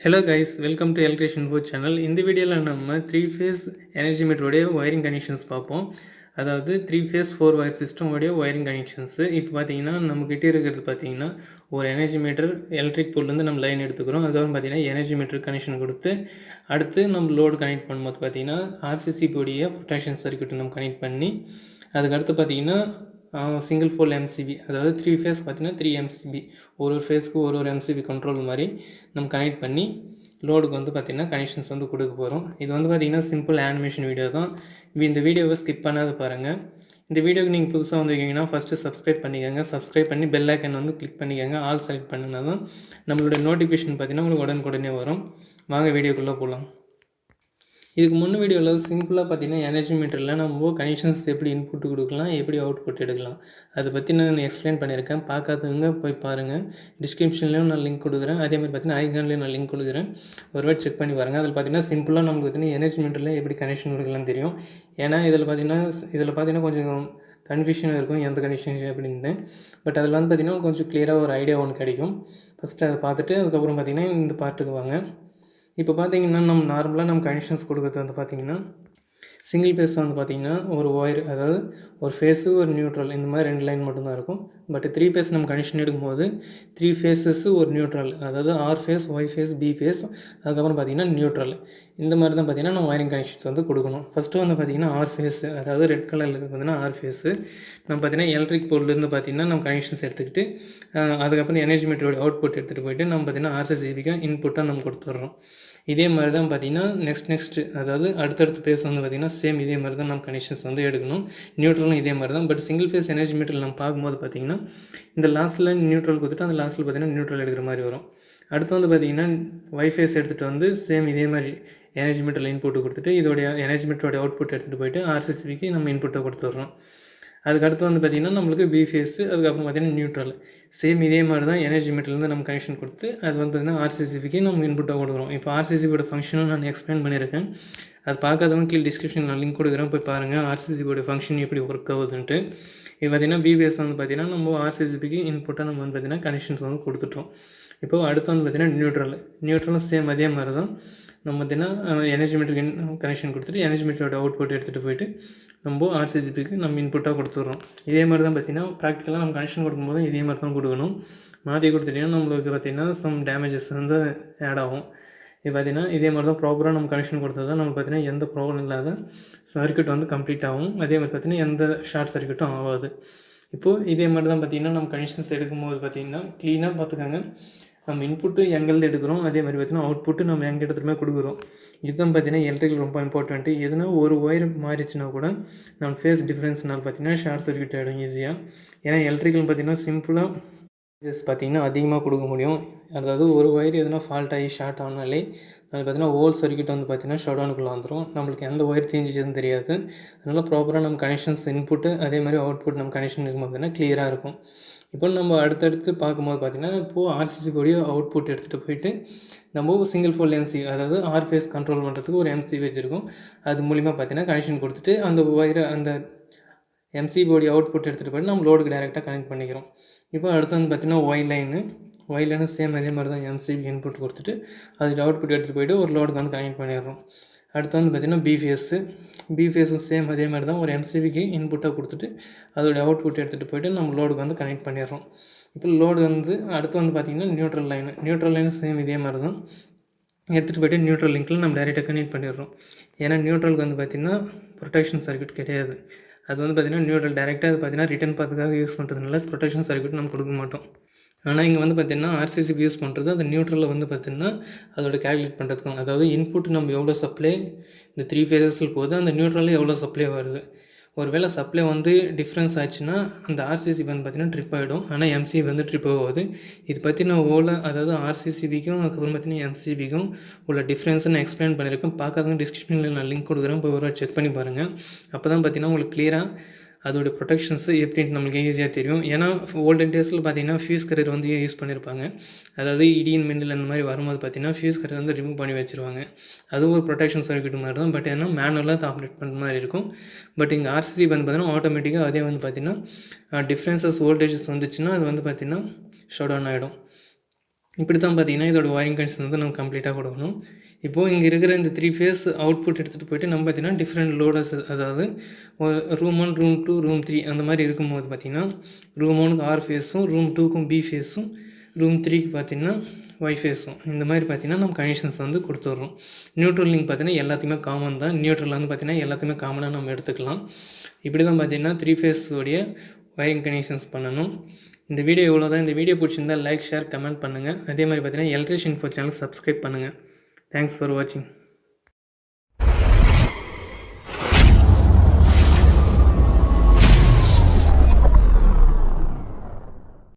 Hello guys, welcome to ElectricianInfo channel. இந்த வீடியோவில் நம்ம 3 phase எனர்ஜி மீட்டருடைய ஒயரிங் கனெக்ஷன்ஸ் பார்ப்போம். அதாவது 3 phase 4 wire system உடைய ஒயரிங் கனெக்ஷன்ஸு. இப்போ பார்த்தீங்கன்னா நம்மக்கிட்ட இருக்கிறது பார்த்தீங்கன்னா ஒரு எனர்ஜி மீட்டர் எலக்ட்ரிக் போல்லேருந்து நம்ம லைன் எடுத்துக்கிறோம். அதுக்கப்புறம் பார்த்தீங்கன்னா எனர்ஜி மீட்டர் கனெக்ஷன் கொடுத்து அடுத்து நம்ம லோடு கனெக்ட் பண்ணும்போது பார்த்தீங்கன்னா ஆர்சிசி உடைய ப்ரொடெக்ஷன் சர்க்யூட் நம்ம கனெக்ட் பண்ணி அதுக்கடுத்து பார்த்தீங்கன்னா சிங்கிள் ஃபோல் எம்சிபி, அதாவது 3 ஃபேஸ் பார்த்தீங்கன்னா 3 எம்சிபி, ஒரு ஃபேஸ்க்கு ஒரு எம்சிபி கண்ட்ரோல் மாதிரி நம்ம கனெக்ட் பண்ணி லோடுக்கு வந்து பார்த்திங்கன்னா கனெக்ஷன்ஸ் வந்து கொடுக்க போகிறோம். இது வந்து பார்த்திங்கன்னா சிம்பிள் அனிமேஷன் வீடியோ தான். இந்த வீடியோவை ஸ்கிப் பண்ணாத பாருங்கள். இந்த வீடியோக்கு நீங்கள் புதுசாக வந்துருக்கீங்கன்னா ஃபஸ்ட்டு சப்ஸ்கிரைப் பண்ணிக்கோங்க. சப்ஸ்கிரைப் பண்ணி பெல் ஐக்கன் வந்து கிளிக் பண்ணிக்கோங்க. ஆல் செலக்ட் பண்ணினா தான் நம்மளுடைய நோட்டிஃபிகேஷன் பார்த்திங்கன்னா உங்களுக்கு உடனுக்குடனே வரும். வாங்க வீடியோக்குள்ளே போகலாம். இதுக்கு முன்ன வீடியோவில் சிம்பிளாக பார்த்தீங்கன்னா எனர்ஜி மீட்டரில் நம்ம கனெக்ஷன்ஸ் எப்படி இன்புட் கொடுக்கலாம், எப்படி அவுட்புட் எடுக்கலாம், அதை பற்றி நான் எக்ஸ்பிளைன் பண்ணியிருக்கேன். பார்க்காதவங்க போய் பாருங்கள். டிஸ்கிரிப்ஷன்லேயும் நான் லிங்க் கொடுக்குறேன். அதேமாதிரி பார்த்தீங்கன்னா ஐகான்லேயும் நான் லிங்க் கொடுக்குறேன். ஒரு வாட்டி செக் பண்ணி பாருங்கள். அதில் பார்த்தீங்கன்னா சிம்பிளாக நமக்கு பார்த்தீங்கன்னா எனர்ஜி மீட்டரில் எப்படி கனெக்ஷன் கொடுக்கலாம்னு தெரியும். ஏன்னா இதில் பார்த்தீங்கன்னா கொஞ்சம் கன்ஃபியூஷன் இருக்கும் எந்த கனெக்ஷன் அப்படின்னு. பட் அதில் வந்து பார்த்திங்கன்னா கொஞ்சம் கிளியராக ஒரு ஐடியா ஒன்று கிடைக்கும். ஃபஸ்ட்டு அதை பார்த்துட்டு அதுக்கப்புறம் பார்த்திங்கன்னா இந்த பார்ட்டுக்கு வாங்க. இப்போ பார்த்தீங்கன்னா நம்ம நார்மலாக கனெக்ஷன்ஸ் கொடுக்குறது வந்து பார்த்திங்கன்னா சிங்கிள் ஃபேஸ் வந்து பார்த்திங்கன்னா ஒரு ஒயர், அதாவது ஒரு ஃபேஸு ஒரு நியூட்ரல், இந்த மாதிரி 2 லைன் மட்டும்தான் இருக்கும். பட் 3 ஃபேஸ் நம்ம கனெக்ஷன் எடுக்கும்போது 3 ஃபேஸஸ் ஒரு நியூட்ரல், அதாவது R phase, Y phase, B phase, அதுக்கப்புறம் பார்த்திங்கன்னா நியூட்ரல், இந்த மாதிரி தான் பார்த்திங்கன்னா நம்ம ஒயரிங் கனெக்ஷன்ஸ் வந்து கொடுக்கணும். ஃபஸ்ட்டு வந்து பார்த்திங்கன்னா ஆர் ஃபேஸு, அதாவது ரெட் கலரில் பார்த்திங்கன்னா ஆர் ஃபேஸு நம்ம பார்த்திங்கன்னா எலக்ட்ரிக் போர்ட்லேருந்து பார்த்திங்கன்னா நம்ம கனெக்ஷன்ஸ் எடுத்துக்கிட்டு அதுக்கப்புறம் எனர்ஜி மீட்டரோட அவுட்புட் எடுத்துகிட்டு போயிட்டு நம்ம பார்த்திங்கன்னா ஆர்சிசிபிக்கு இன்புட்டாக நம்ம கொடுத்துட்றோம். இதே மாதிரி தான் பார்த்திங்கன்னா நெக்ஸ்ட்டு, அதாவது அடுத்தடுத்த ஃபேஸ் வந்து பார்த்திங்கன்னா சேம் இதே மாதிரி தான் நம்ம கனெக்ஷன்ஸ் வந்து எடுக்கணும். நியூட்ரலும் இதே மாதிரி தான். பட் சிங்கிள் ஃபேஸ் எனர்ஜி மீட்டரில் நம்ம பார்க்கும்போது பார்த்திங்கன்னா இந்த லாஸ்ட்டில் நியூட்ரல் கொடுத்துட்டு அந்த லாஸ்ட்டில் பார்த்திங்கன்னா நியூட்ரல் எடுக்கிற மாதிரி வரும். அடுத்து வந்து பார்த்திங்கன்னா ஒய்ஃபேஸ் எடுத்துகிட்டு வந்து சேம் இதே மாதிரி எனர்ஜி மீட்டரில் இன்புட்டு கொடுத்துட்டு இதோடைய எனர்ஜி மீட்டரோட அவுட்புட் எடுத்துகிட்டு போயிட்டு ஆர்சிசிபிக்கு நம்ம இன்புட்டை கொடுத்துட்றோம். அதுக்கடுத்து வந்து பார்த்திங்கன்னா நம்மளுக்கு பி ஃபேஸு, அதுக்கப்புறம் பார்த்திங்கன்னா நியூட்ரல், சேம் இதே மாதிரி தான் எனர்ஜி மீட்டர்லேருந்து நம்ம கனெக்ஷன் கொடுத்து அது வந்து பார்த்திங்கன்னா ஆர்சிசிபிக்கு நம்ம இன்புட்டாக கொடுக்குறோம். இப்போ ஆர்சிசிபியோட ஃபங்க்ஷனும் நான் எக்ஸ்பிளைன் பண்ணியிருக்கேன். அது பார்க்காதவங்க கீழே டிஸ்கிரிப்ஷனில் நான் லிங்க் கொடுக்குறேன், போய் பாருங்கள் ஆர்சிசிபியோட ஃபங்க்ஷன் எப்படி ஒர்க் ஆகுதுன்ட்டு. இது பார்த்திங்கன்னா பி ஃபேஸ் வந்து பார்த்திங்கன்னா நம்ம ஆர்சிசிபிக்கு இன்புட்டாக நம்ம வந்து பார்த்திங்கன்னா கனெக்ஷன்ஸ் வந்து கொடுத்துட்டோம். இப்போது அடுத்து வந்து பார்த்திங்கன்னா நியூட்ரலும் சேம் அதே மாதிரி தான் நம்ம பார்த்திங்கன்னா எனர்ஜி மீட்டருக்கு கனெக்ஷன் கொடுத்துட்டு எனர்ஜி மீட்டரோட அவுட்புட் எடுத்துகிட்டு போயிட்டு நம்ம ஆர்சிசிபிக்கு நம்ம இன்புட்டாக கொடுத்துட்றோம். இதே மாதிரி தான் பார்த்திங்கன்னா ப்ராக்டிக்கலாக நம்ம கனெக்ஷன் கொடுக்கும்போது இதே மாதிரி தான் கொடுக்கணும். மாற்றி கொடுத்துட்டிங்கன்னா நம்மளுக்கு பார்த்திங்கன்னா சம் டேமேஜஸ் வந்து ஆட் ஆகும். இது பார்த்திங்கன்னா இதே மாதிரி தான் ப்ராப்பராக நம்ம கனெக்ஷன் கொடுத்தது தான் நம்ம பார்த்திங்கன்னா எந்த ப்ராப்ளம் இல்லாத சர்க்யூட் வந்து கம்ப்ளீட் ஆகும். அதே மாதிரி பார்த்திங்கன்னா எந்த ஷார்ட் சர்க்யூட்டும் ஆகாது. இப்போது இதே மாதிரி தான் பார்த்திங்கன்னா நம்ம கனெக்ஷன்ஸ் எடுக்கும்போது பார்த்திங்கன்னா க்ளீனாக பார்த்துக்காங்க. நம்ம இன்புட்டு எங்கேருந்து எடுக்கிறோம், அதே மாதிரி பார்த்திங்கன்னா அவுட்புட்டு நம்ம எங்கே இடத்துலையுமே கொடுக்குறோம். இதுதான் பார்த்திங்கன்னா எலக்ட்ரிக்கல் ரொம்ப இம்பார்ட்டண்ட்டு. எதுனா ஒரு ஒயர் மாறிச்சுன்னா கூட நம்ம ஃபேஸ் டிஃப்ரென்ஸ்னால் பார்த்திங்கன்னா ஷார்ட் சர்க்யூட் ஆகிடும் ஈஸியாக. ஏன்னா எலக்ட்ரிக்கல் பார்த்திங்கன்னா சிம்பிளாக பார்த்திங்கன்னா அதிகமாக கொடுக்க முடியும். அதாவது ஒரு ஒயர் எதுனா ஃபால்ட் ஆகி ஷார்ட் ஆனாலே அது பார்த்திங்கன்னா ஹோல் சர்க்யூட் வந்து பார்த்திங்கன்னா ஷட் டவுனுக்குள்ளே வந்துடும். நம்மளுக்கு எந்த ஒயர் தீஞ்சிச்சுன்னு தெரியாது. அதனால் ப்ராப்பராக நம்ம கனெக்ஷன்ஸ் இன்புட்டு அதே மாதிரி அவுட்புட் நம்ம கனெக்ஷன் இருக்கும்போது பார்த்திங்கன்னா கிளியராக இருக்கும். இப்போ நம்ம அடுத்தடுத்து பார்க்கும்போது பார்த்திங்கன்னா இப்போது ஆர்சிசிபியோடைய அவுட்புட் எடுத்துகிட்டு போயிட்டு நம்ம சிங்கிள் ஃபோல் எம்சிபி, அதாவது ஆர் ஃபேஸ் கண்ட்ரோல் பண்ணுறதுக்கு ஒரு எம்சிபி வச்சுருக்கோம். அது மூலிமா பார்த்திங்கன்னா கனெக்ஷன் கொடுத்துட்டு அந்த ஒயரை அந்த எம்சிபியோடைய அவுட்புட் எடுத்துகிட்டு போய்ட்டு நம்ம லோடுக்கு டைரெக்டாக கனெக்ட் பண்ணிக்கிறோம். இப்போ அடுத்து வந்து பார்த்திங்கன்னா ஒய் லைனு சேம் அதே மாதிரி தான் எம்சிபி இன்புட் கொடுத்துட்டு அதுக்கு அவுட்புட் எடுத்துகிட்டு போய்ட்டு ஒரு லோடுக்கு வந்து கனெக்ட் பண்ணிடுறோம். அடுத்து வந்து பார்த்திங்கன்னா பி ஃபேஸும் சேம் அதே மாதிரி தான் ஒரு எம்சிபிக்கு இன்புட்டாக கொடுத்துட்டு அதோடய அவுட்புட் எடுத்துகிட்டு போய்ட்டு நம்ம லோடுக்கு வந்து கனெக்ட் பண்ணிடுறோம். இப்போ லோடு வந்து அடுத்து வந்து பார்த்திங்கன்னா நியூட்ரல் லைனு சேம் இதே மாதிரி தான் எடுத்துகிட்டு போய்ட்டு நியூட்ரல் லிங்க்கில் நம்ம டைரெக்டாக கனெக்ட் பண்ணிடுறோம். ஏன்னா நியூட்ரலுக்கு வந்து பார்த்திங்கன்னா ப்ரொடெக்ஷன் சர்க்யூட் கிடையாது. அது வந்து பார்த்திங்கன்னா நியூட்ரல் டைரெக்டாக அது பார்த்திங்கன்னா ரிட்டன் பாத்துக்காக யூஸ் பண்ணுறதுனால ப்ரொடெக்ஷன் சர்க்யூட் நம்ம கொடுக்க மாட்டோம். ஆனால் இங்கே வந்து பார்த்திங்கன்னா ஆர்சிசிபி யூஸ் பண்ணுறது அந்த நியூட்ரலில் வந்து பார்த்திங்கன்னா அதோட கேல்குலேட் பண்ணுறதுக்கும், அதாவது இன்புட் நம்ம எவ்வளோ சப்ளை இந்த 3 ஃபேஸஸில் போகுது, அந்த நியூட்ரலில் எவ்வளோ சப்ளை வருது. ஒரு வேளை சப்ளை வந்து டிஃப்ரென்ஸ் ஆச்சுன்னா அந்த ஆர்சிசிபி வந்து பார்த்திங்கன்னா ட்ரிப் ஆகிடும். ஆனால் எம்சிபி வந்து ட்ரிப் ஆகாது. இது பற்றி நான் அதாவது ஆர்சிசிபிக்கும் அதுக்கப்புறம் பார்த்திங்கன்னா எம்சிபிக்கும் உள்ள டிஃப்ரென்ஸை நான் எக்ஸ்பிளைன் பண்ணியிருக்கேன். பார்க்காதவங்க டிஸ்கிரிப்ஷனில் நான் லிங்க் கொடுக்குறேன், போய் ஒரு செக் பண்ணி பாருங்கள். அப்போ தான் பார்த்திங்கன்னா உங்களுக்கு கிளியராக அதோடய ப்ரொடெக்ஷன்ஸு எப்படின்ட்டு நம்மளுக்கு ஈஸியாக தெரியும். ஏன்னா ஓல்டன் டேஸில் பார்த்திங்கன்னா ஃபியூஸ் கரியர் வந்து யூஸ் பண்ணியிருப்பாங்க. அதாவது இடியின் மின்னல் அந்த மாதிரி வரும்போது பார்த்திங்கன்னா ஃபியூஸ் கரியர் வந்து ரிமூவ் பண்ணி வச்சுருவாங்க. அதுவும் ஒரு ப்ரொடெக்ஷன் சர்க்யூட் மாதிரி தான். பட் ஏன்னா மேனுவலாக அதை ஆப்ரேட் பண்ணுற மாதிரி இருக்கும். பட் இங்கே ஆர்சிசி வந்து பார்த்திங்கன்னா ஆட்டோமேட்டிக்காக அதே வந்து பார்த்திங்கன்னா டிஃப்ரென்சஸ் வோல்டேஜஸ் வந்துச்சுன்னா அது வந்து பார்த்திங்கன்னா ஷட் டவுன் ஆகிடும். இப்படி தான் பார்த்தீங்கன்னா இதோட ஒயரிங் கனெக்ஷன் வந்து நம்ம கம்ப்ளீட்டாக கொடுக்கணும். இப்போது இங்கே இருக்கிற இந்த 3 ஃபேஸ் அவுட்புட் எடுத்துகிட்டு போய்ட்டு நம்ம பார்த்தீங்கன்னா டிஃப்ரெண்ட் லோடர்ஸ், அதாவது ரூம் 1, ரூம் 2, ரூம் 3 அந்த மாதிரி இருக்கும்போது பார்த்திங்கன்னா ரூம் 1க்கு ஆர் ஃபேஸும், ரூம் 2க்கும் பி ஃபேஸும், ரூம் 3க்கு பார்த்திங்கன்னா ஒய் ஃபேஸும், இந்த மாதிரி பார்த்திங்கன்னா நம்ம கனெக்ஷன்ஸ் வந்து கொடுத்துட்றோம். நியூட்ரல் லிங்க் பார்த்திங்கன்னா எல்லாத்தையுமே காமன் தான். நியூட்ரல் வந்து பார்த்திங்கன்னா எல்லாத்தையுமே காமனாக நம்ம எடுத்துக்கலாம். இப்படி தான் பார்த்திங்கன்னா 3 ஃபேஸ் உடைய ஒயரிங் கனெக்ஷன்ஸ் பண்ணணும். இந்த வீடியோ இவ்வளோ தான். இந்த வீடியோ பிடிச்சிருந்தால் லைக், ஷேர், கமெண்ட் பண்ணுங்கள். அதே மாதிரி பார்த்தீங்கன்னா எலக்ட்ரிஷியன் இன்ஃபோ சேனல் சப்ஸ்கிரைப் பண்ணுங்கள். தேங்க்ஸ் ஃபார் வாட்சிங்.